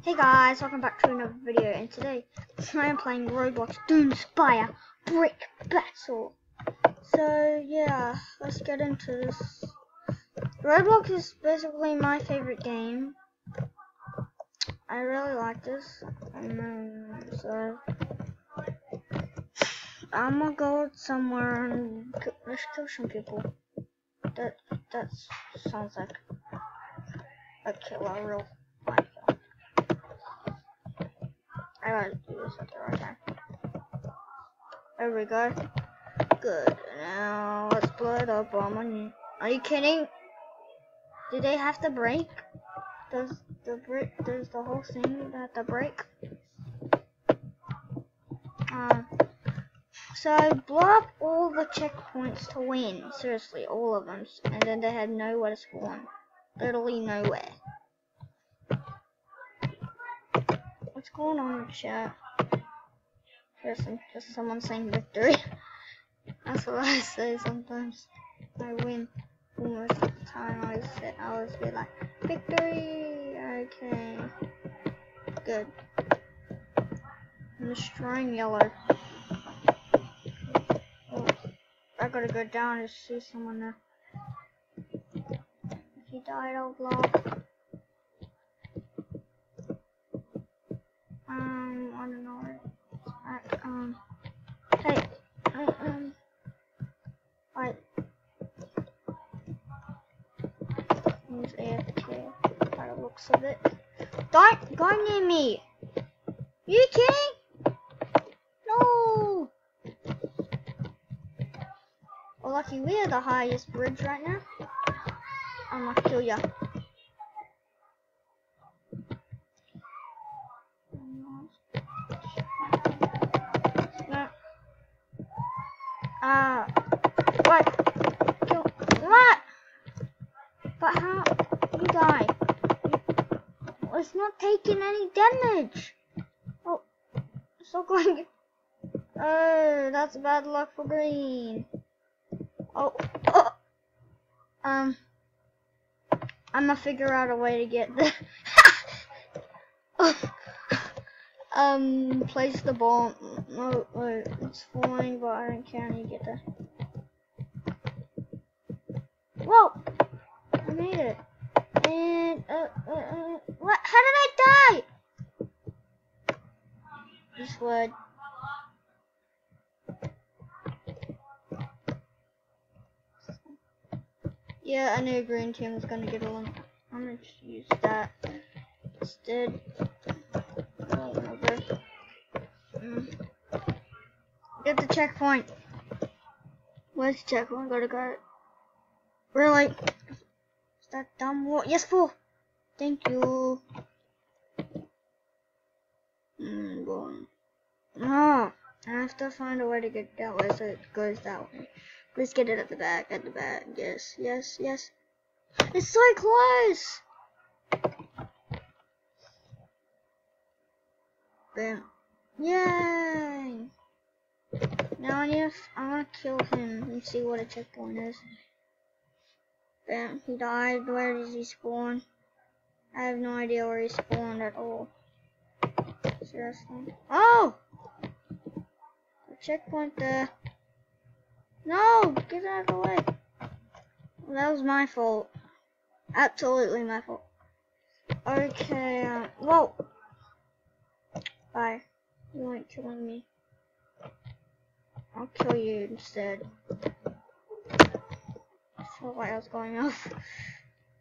Hey guys, welcome back to another video, and today I am playing Roblox Doomspire Brick Battle. So yeah, let's get into this. Roblox is basically my favorite game. I really like this, so I'm gonna go somewhere and let's kill some people. That sounds like a killer, real fun kill. I gotta do this at the right time. There we go. Good. Now let's blow it up on my knee. Are you kidding? Did they have to break? Does the whole thing have to break? So blow up all the checkpoints to win. Seriously, all of them. And then they had nowhere to spawn. Literally nowhere. What's going on in the chat? Just someone saying victory. That's what I say sometimes. I win almost all the time. I always be like, victory! Okay. Good. I'm destroying yellow. Oh, I gotta go down and see someone there. If he died, I'll blow up. I don't know where it's at. Hey, wait. He's AFK by the looks of it. Don't go near me! You kidding? No! Well, lucky we're the highest bridge right now. I'm gonna kill ya. What? Kill. What? But how? You die. It's not taking any damage. Oh, it's not going. Oh, that's bad luck for green. Oh. I'm gonna figure out a way to get the. Place the bomb. No, wait, it's falling, but I don't care. I need to get there. Whoa! I made it. And, what? How did I die? This would. Yeah, I knew green team was gonna get along. I'm gonna just use that instead. Get the checkpoint. Where's the checkpoint? Gotta go. Really? Is that dumb wall? Yes, fool. Thank you. Going. No, I have to find a way to get that way so it goes that way. Please get it at the back. At the back. Yes, yes, yes. It's so close. Bam. Yay! Now I want to kill him and see what a checkpoint is. Bam, he died. Where does he spawn? I have no idea where he spawned at all. Seriously. Oh! A checkpoint there. No! Get out of the way. Well, that was my fault. Absolutely my fault. Okay, whoa! Bye. You ain't killing me. I'll kill you instead. I felt like I was going off.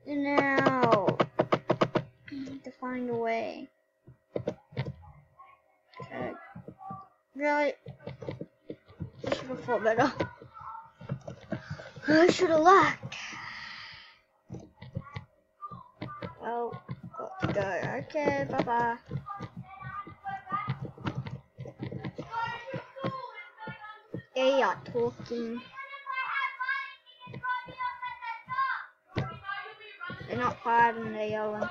Now, I need to find a way. Okay. Really? I should have thought better. I should have laughed. Well, got to go. Okay, bye bye. They are talking. They're not fighting, they're yelling.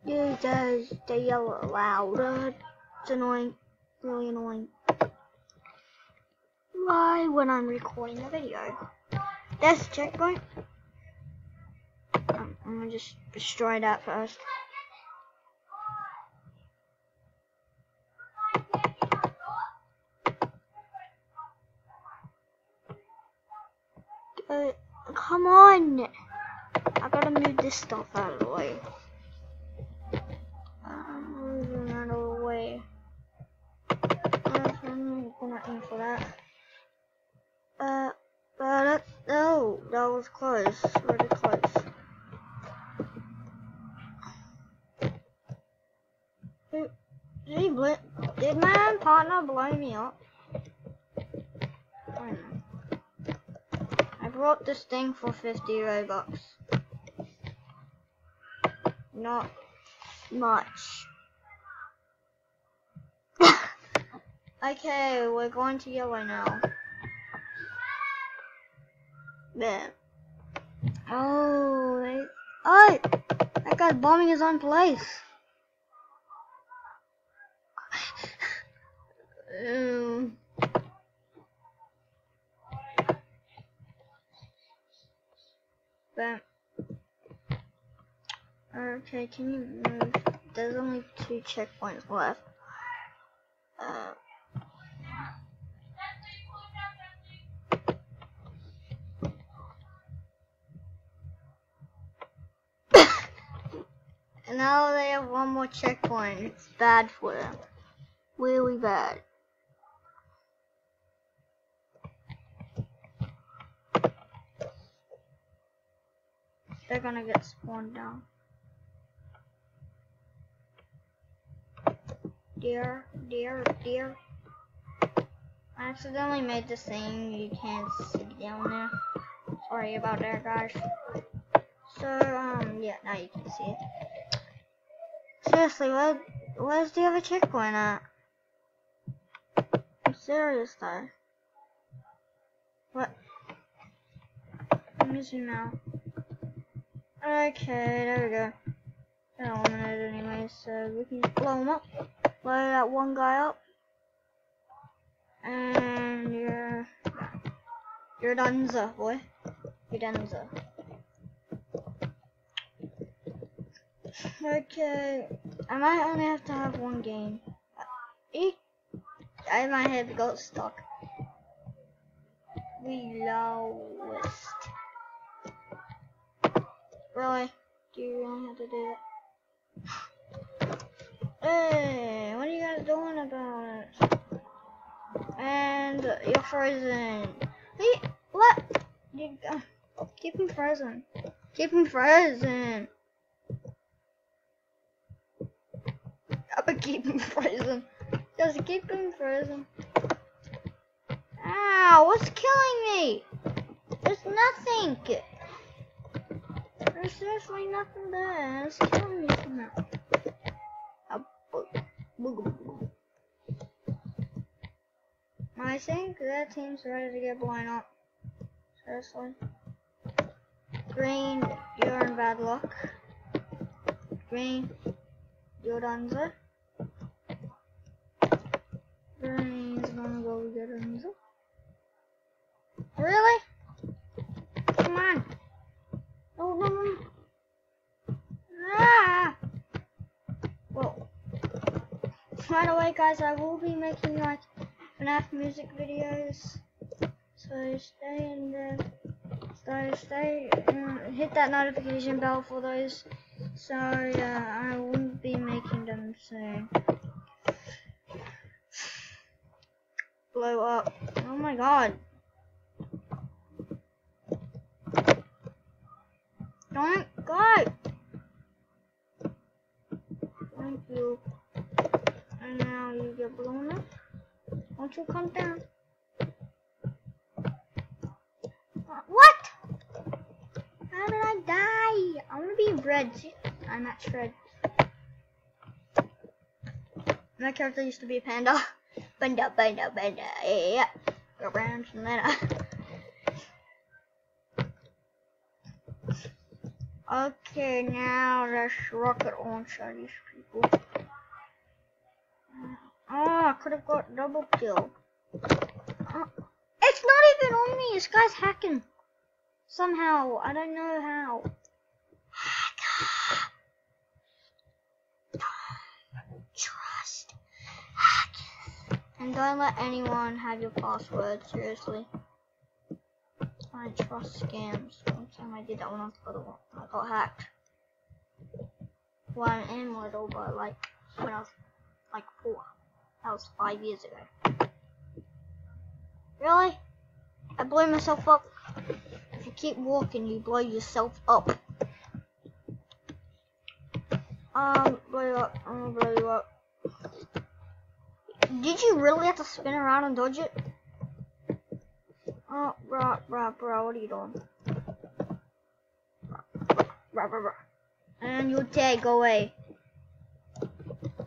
You guys, they yell loud. It's annoying. Really annoying. Why when I'm recording a video? That's checkpoint. I'm gonna just destroy that first. on! I gotta move this stuff out of the way. I'm moving out of the way. I'm gonna aim for that. No, that was close. Really close. Did my partner blow me up? I don't know. I brought this thing for 50 Robux. Not much. Okay, we're going to yellow now. There. Oh, that guy's bombing his own place. But okay, can you move? There's only 2 checkpoints left. And now they have 1 more checkpoint. It's bad for them. Really bad. They're gonna get spawned down. Dear. I accidentally made this thing. You can't see down there. Sorry about that, guys. So, yeah, now you can see it. Seriously, where's the other checkpoint at? I'm serious though. What? Let me zoom out. Okay, there we go. They're eliminated anyway, so we can just blow them up. Blow that one guy up. And you're donezo, boy. You're donezo. Okay, I might only have to have 1 game. I might have got stuck. The lowest. Really? Do you really have to do that? Hey, what are you guys doing about it? And you're frozen. Hey, what? Keep him frozen. Keep him frozen. I'm keeping frozen. Just keep him frozen. Ow, what's killing me? There's nothing. There's seriously nothing there. It's killing me somehow. I think that team's ready to get blown up. Seriously. Green, you're in bad luck. Green, you're donezo. Green's gonna go get donezo. Really? Come on. No. Ah! Well, by the way, guys, I will be making like FNAF music videos. So stay in there. Stay hit that notification bell for those. So yeah, I will be making them soon. Blow up. Oh my god. Don't go! Thank you. And now you get blown up. Won't you come down? What? How did I die? I want to be red. I'm at red. My character used to be a panda. Panda. Yeah. Go around from that. Okay, now let's rocket launch at these people. Oh, I could have got double kill. It's not even on me. This guy's hacking. Somehow. I don't know how. Hacker. Don't trust hackers. And don't let anyone have your password, seriously. I trust scams. Don't time I did that one on the other one. I got hacked. Well, I am little, but like when I was like 4. That was 5 years ago. Really? I blew myself up. If you keep walking, you blow yourself up. Blow you up. I'm gonna blow you up. Did you really have to spin around and dodge it? Oh, bro, what are you doing? Bro. And your tag, go away.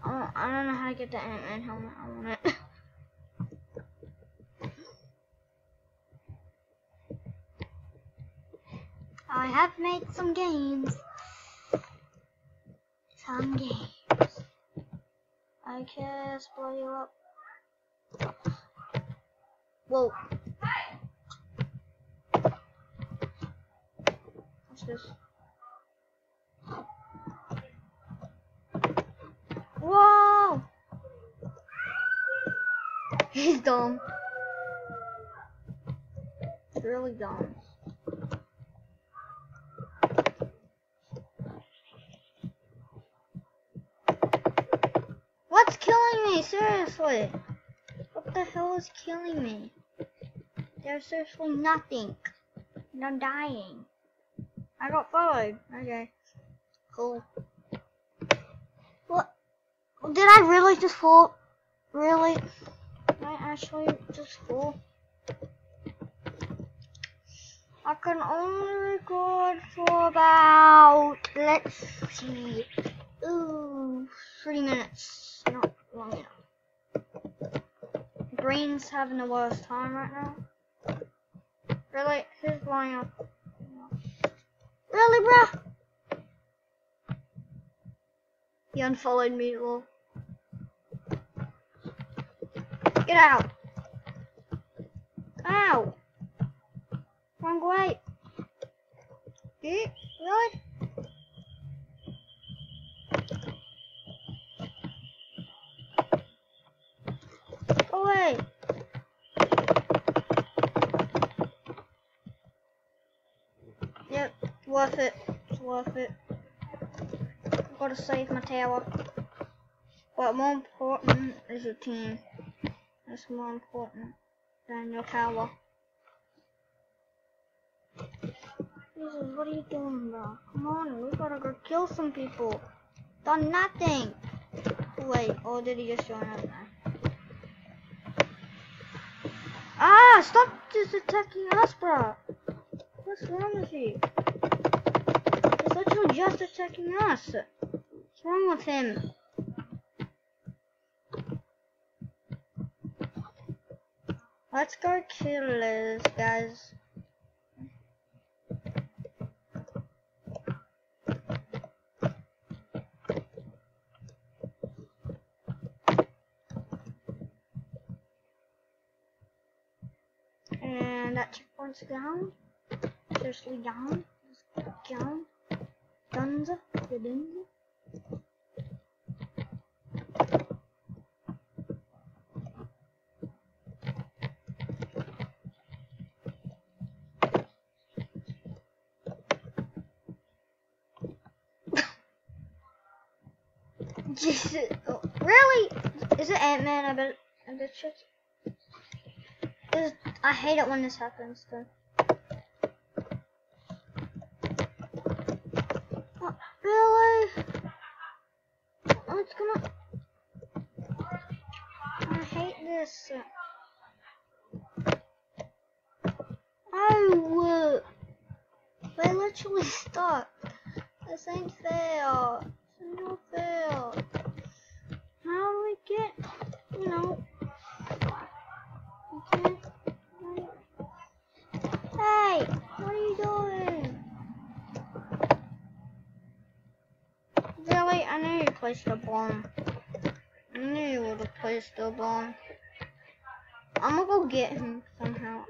Oh, I don't know how to get the Ant-Man helmet. I want it. I have made some games. Okay, let's blow you up. Whoa. What's this? Whoa! He's dumb. He's really dumb. What's killing me? Seriously? What the hell is killing me? There's seriously nothing. And I'm dying. I got followed. Okay. Cool. What? Did I really just fall? Really? Did I actually just fall? I can only record for about, let's see, 3 minutes. Not long enough. Brain's having the worst time right now. Really? Who's blowing up? Really, bruh? He unfollowed me, lol. Get out! Ow! Wrong way! Really? Go away! Yep, worth it. It's worth it. I've gotta save my tower. But more important is your team. That's more important than your tower. Jesus, what are you doing, bro? Come on, we gotta go kill some people. Done nothing. Wait, or did he just join us now? Ah, stop just attacking us, bro. What's wrong with you? He's literally just attacking us. What's wrong with him? Let's go kill this, guys. And that checkpoint's down. Seriously down. Down. Dunza. Dunza. Jesus. Oh, really? Is it Ant-Man? I bet shit. I hate it when this happens, though. Oh, really? Oh, it's gonna... I hate this. Oh, they literally stuck. This ain't fair. It's not fair. How do we get, you know? You can't. Hey, what are you doing? Really? I knew you placed a bomb. I knew you would have placed a bomb. I'm gonna go get him somehow.